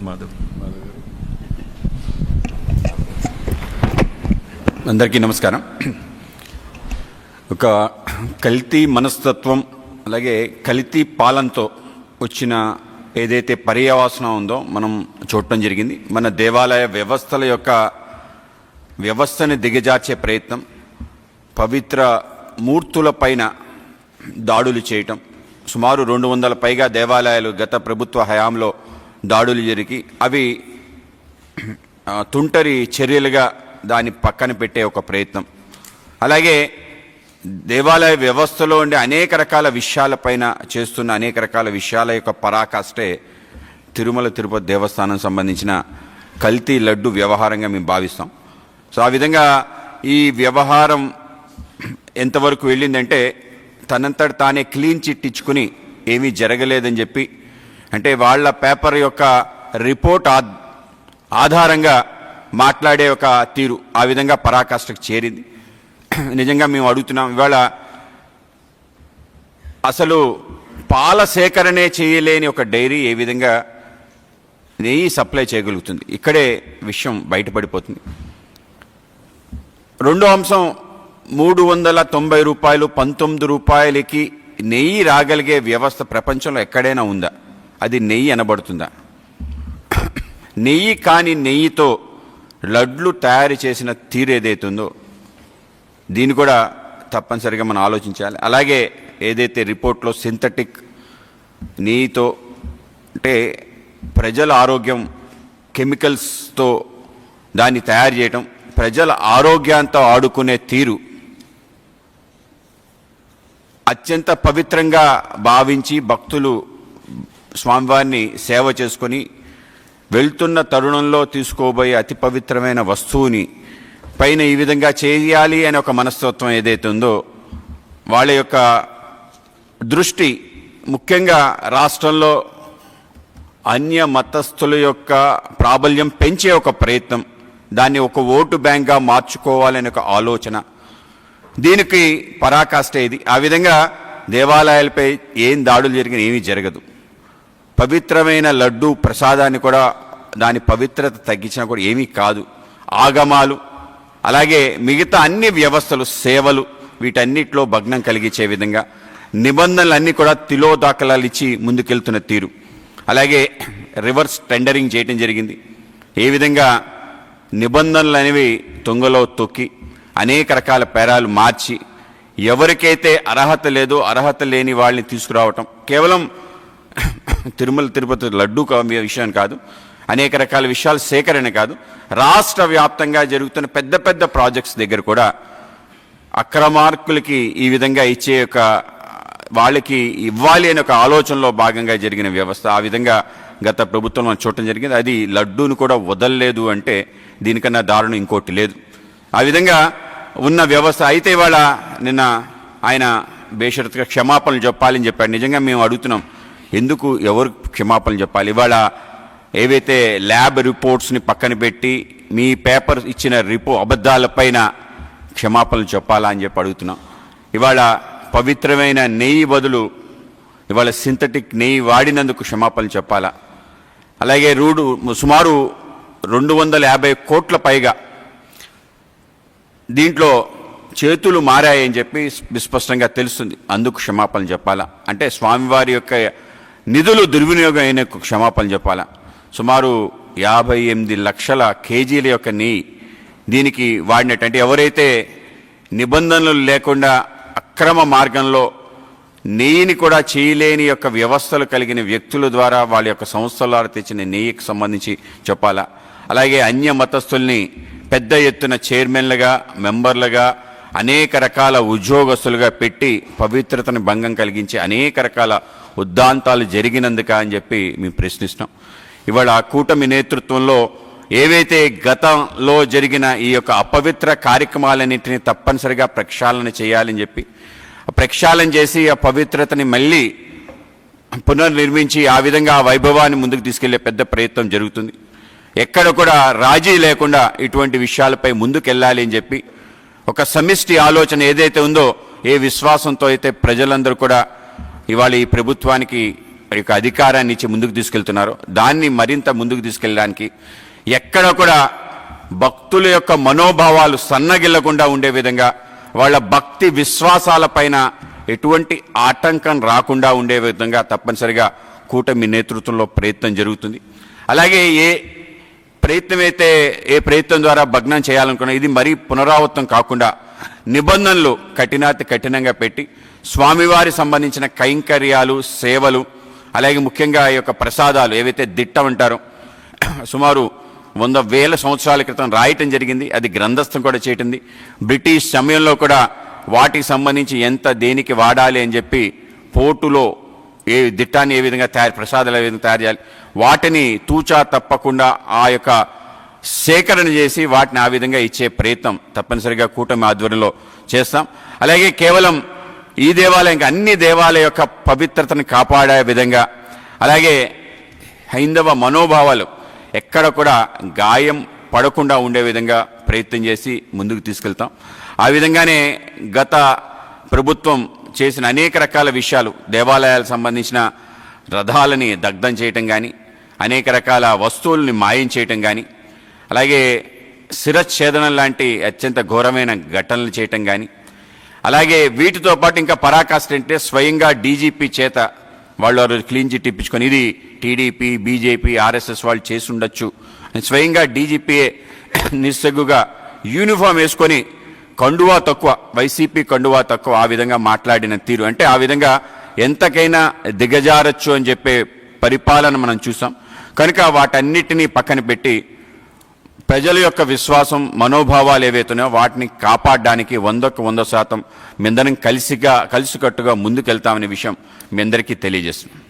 మాధవ్ గారు. అందరికీ నమస్కారం. ఒక కల్తీ మనస్తత్వం అలాగే కల్తీ పాలనతో వచ్చిన ఏదైతే పర్యవసానం ఉందో మనం చూడటం జరిగింది. మన దేవాలయ వ్యవస్థల యొక్క వ్యవస్థని దిగజార్చే ప్రయత్నం, పవిత్ర మూర్తుల పైన దాడులు చేయటం, సుమారు 200 పైగా దేవాలయాలు గత ప్రభుత్వ హయాంలో దాడులు జరిగి అవి తుంటరి చర్యలుగా దాన్ని పక్కన పెట్టే ఒక ప్రయత్నం, అలాగే దేవాలయ వ్యవస్థలో ఉండే అనేక రకాల విషయాలపైన చేస్తున్న అనేక రకాల విషయాల యొక్క పరాకాష్టే తిరుమల తిరుపతి దేవస్థానం సంబంధించిన కల్తీ లడ్డు వ్యవహారంగా మేము భావిస్తాం. సో ఆ విధంగా ఈ వ్యవహారం ఎంతవరకు వెళ్ళిందంటే తనంతట తానే క్లీన్ చిట్ ఇచ్చుకుని ఏమీ జరగలేదని చెప్పి, అంటే వాళ్ళ పేపర్ యొక్క రిపోర్ట్ ఆధారంగా మాట్లాడే ఒక తీరు ఆ విధంగా పరాకాష్ఠకు చేరింది. నిజంగా మేము అడుగుతున్నాం, ఇవాళ అసలు పాల సేకరణే చేయలేని ఒక డైరీ ఏ విధంగా నెయ్యి సప్లై చేయగలుగుతుంది? ఇక్కడే విషయం బయటపడిపోతుంది. రెండో అంశం, 390 రూపాయలు 19 రూపాయలకి నెయ్యి రాగలిగే వ్యవస్థ ప్రపంచంలో ఎక్కడైనా ఉందా? అది నెయ్యి అనబడుతుందా? నెయ్యి కాని నెయ్యితో లడ్లు తయారు చేసిన తీరు ఏదైతుందో దీన్ని కూడా తప్పనిసరిగా మనం ఆలోచించాలి. అలాగే ఏదైతే రిపోర్ట్లో సింథటిక్ నెయ్యితో, అంటే ప్రజల ఆరోగ్యం కెమికల్స్తో దాన్ని తయారు చేయటం, ప్రజల ఆరోగ్యంతో ఆడుకునే తీరు, అత్యంత పవిత్రంగా భావించి భక్తులు స్వామివారిని సేవ చేసుకొని వెళ్తున్న తరుణంలో తీసుకోబోయే అతి పవిత్రమైన వస్తువుని పైన ఈ విధంగా చేయాలి అనే ఒక మనస్తత్వం ఏదైతే ఉందో వాళ్ళ యొక్క దృష్టి ముఖ్యంగా రాష్ట్రంలో అన్య మతస్థుల యొక్క ప్రాబల్యం పెంచే ఒక ప్రయత్నం, దాన్ని ఒక ఓటు బ్యాంక్గా మార్చుకోవాలనే ఒక ఆలోచన, దీనికి పరాకాష్ట ఇది. ఆ విధంగా దేవాలయాలపై ఏం దాడులు జరిగినా ఏమీ జరగదు. పవిత్రమైన లడ్డు ప్రసాదాన్ని కూడా దాని పవిత్రత తగ్గించినా కూడా ఏమీ కాదు. ఆగమాలు అలాగే మిగతా అన్ని వ్యవస్థలు, సేవలు, వీటన్నిటిలో భగ్నం కలిగించే విధంగా నిబంధనలన్నీ కూడా తిలోదాఖలాలు ఇచ్చి ముందుకెళ్తున్న తీరు, అలాగే రివర్స్ టెండరింగ్ చేయటం జరిగింది. ఏ విధంగా నిబంధనలు అనేవి తొంగలో తొక్కి అనేక రకాల పేరాలు మార్చి ఎవరికైతే అర్హత లేదో అర్హత లేని వాళ్ళని తీసుకురావటం, కేవలం తిరుమల తిరుపతి లడ్డు విషయం కాదు, అనేక రకాల విషయాలు సేకరణ కాదు, రాష్ట్ర వ్యాప్తంగా జరుగుతున్న పెద్ద పెద్ద ప్రాజెక్ట్స్ దగ్గర కూడా అక్రమార్కులకి ఈ విధంగా ఇచ్చే ఒక వాళ్ళకి ఇవ్వాలి అనే ఒక ఆలోచనలో భాగంగా జరిగిన వ్యవస్థ. ఆ విధంగా గత ప్రభుత్వంలో చూడటం జరిగింది. అది లడ్డూను కూడా వదలలేదు అంటే దీనికన్నా దారుణం ఇంకోటి లేదు. ఆ విధంగా ఉన్న వ్యవస్థ. అయితే ఇవాళ నిన్న ఆయన బేషరతుగా క్షమాపణలు చెప్పాలని చెప్పాడు. నిజంగా మేము అడుగుతున్నాం, ఎందుకు ఎవరు క్షమాపణలు చెప్పాలి? ఇవాళ ఏవైతే ల్యాబ్ రిపోర్ట్స్ని పక్కన పెట్టి మీ పేపర్ ఇచ్చిన అబద్ధాలపైన క్షమాపణలు చెప్పాలా అని చెప్పి అడుగుతున్నాం. ఇవాళ పవిత్రమైన నెయ్యి బదులు ఇవాళ సింథటిక్ నెయ్యి వాడినందుకు క్షమాపణలు చెప్పాలా? అలాగే సుమారు 250 కోట్ల పైగా దీంట్లో చేతులు మారాయని చెప్పి విస్పష్టంగా తెలుస్తుంది, అందుకు క్షమాపణలు చెప్పాలా? అంటే స్వామివారి యొక్క నిధులు దుర్వినియోగం అయిన క్షమాపణలు చెప్పాలా? సుమారు 58 లక్షల కేజీల యొక్క నెయ్యి దీనికి వాడినట్టు, అంటే ఎవరైతే నిబంధనలు లేకుండా అక్రమ మార్గంలో నెయ్యిని కూడా చేయలేని యొక్క వ్యవస్థలు కలిగిన వ్యక్తుల ద్వారా వాళ్ళ యొక్క సంస్థల ద్వారా తెచ్చిన నెయ్యికి సంబంధించి చెప్పాలా? అలాగే అన్య మతస్థుల్ని పెద్ద ఎత్తున చైర్మన్లుగా, మెంబర్లుగా, అనేక రకాల ఉద్యోగస్తులుగా పెట్టి పవిత్రతను భంగం కలిగించే అనేక రకాల ఉద్దాంతాలు జరిగినందుక అని చెప్పి మేము ప్రశ్నిస్తున్నాం. ఇవాళ కూటమి నేతృత్వంలో ఏవైతే గతంలో జరిగిన ఈ యొక్క అపవిత్ర కార్యక్రమాలన్నింటినీ తప్పనిసరిగా ప్రక్షాళన చేయాలని చెప్పి ప్రక్షాళన చేసి ఆ పవిత్రతని మళ్ళీ పునర్నిర్మించి ఆ విధంగా ఆ వైభవాన్ని ముందుకు తీసుకెళ్లే పెద్ద ప్రయత్నం జరుగుతుంది. ఎక్కడ కూడా రాజీ లేకుండా ఇటువంటి విషయాలపై ముందుకెళ్ళాలి అని చెప్పి ఒక సమిష్టి ఆలోచన ఏదైతే ఉందో, ఏ విశ్వాసంతో అయితే ప్రజలందరూ కూడా ఇవాళ ఈ ప్రభుత్వానికి యొక్క అధికారాన్ని ఇచ్చి ముందుకు తీసుకెళ్తున్నారో దాన్ని మరింత ముందుకు తీసుకెళ్ళడానికి ఎక్కడ కూడా భక్తుల యొక్క మనోభావాలు సన్నగిల్లకుండా ఉండే విధంగా వాళ్ళ భక్తి విశ్వాసాలపైన ఎటువంటి ఆటంకం రాకుండా ఉండే విధంగా తప్పనిసరిగా కూటమి నేతృత్వంలో ప్రయత్నం జరుగుతుంది. అలాగే ఏ ప్రయత్నం ద్వారా భగ్నం చేయాలనుకున్నా ఇది మరీ పునరావృతం కాకుండా నిబంధనలు కఠినాతి కఠినంగా పెట్టి స్వామివారి సంబంధించిన కైంకర్యాలు సేవలు అలాగే ముఖ్యంగా ఈ యొక్క ప్రసాదాలు ఏవైతే దిట్టం అంటారో సుమారు 100,000 సంవత్సరాల క్రితం రాయటం జరిగింది. అది గ్రంథస్థం కూడా చేయటంది. బ్రిటిష్ సమయంలో కూడా వాటికి సంబంధించి ఎంత దేనికి వాడాలి అని చెప్పి పోర్టులో ఏ దిట్టాన్ని ఏ విధంగా ప్రసాదాలు ఏ విధంగా తయారు చేయాలి వాటిని తూచా తప్పకుండా ఆ యొక్క సేకరణ చేసి వాటిని ఆ విధంగా ఇచ్చే ప్రయత్నం తప్పనిసరిగా కూటమి ఆధ్వర్యంలో చేస్తాం. అలాగే కేవలం ఈ దేవాలయం అన్ని దేవాలయ యొక్క పవిత్రతను కాపాడే విధంగా అలాగే హైందవ మనోభావాలు ఎక్కడ కూడా గాయం పడకుండా ఉండే విధంగా ప్రయత్నం చేసి ముందుకు తీసుకెళ్తాం. ఆ విధంగానే గత ప్రభుత్వం చేసిన అనేక రకాల విషయాలు దేవాలయాలకు సంబంధించిన రథాలని దగ్ధం చేయటం కానీ అనేక రకాల వస్తువుల్ని మాయం చేయటం కానీ అలాగే శిరచ్ఛేదనం లాంటి అత్యంత ఘోరమైన ఘటనలు చేయటం కానీ అలాగే వీటితో పాటు ఇంకా పరాకాష్ట అంటే స్వయంగా డీజీపీ చేత వాళ్ళు ఆ రోజు క్లీన్ చిట్ ఇప్పించుకొని ఇది టీడీపీ బీజేపీ ఆర్ఎస్ఎస్ వాళ్ళు చేసి ఉండొచ్చు స్వయంగా డీజీపీఏ నిస్సగ్గుగా యూనిఫామ్ వేసుకొని కండువా తక్కువ వైసీపీ కండువా తక్కువ ఆ విధంగా మాట్లాడిన తీరు అంటే ఆ విధంగా ఎంతకైనా దిగజారచ్చు అని చెప్పే పరిపాలన మనం చూసాం. కనుక వాటన్నిటినీ పక్కన పెట్టి ప్రజల యొక్క విశ్వాసం మనోభావాలు ఏవైతున్నాయో వాటిని కాపాడడానికి 100% మీ అందరం కలిసికట్టుగా ముందుకెళ్తామనే విషయం మీ అందరికీ తెలియజేస్తున్నాం.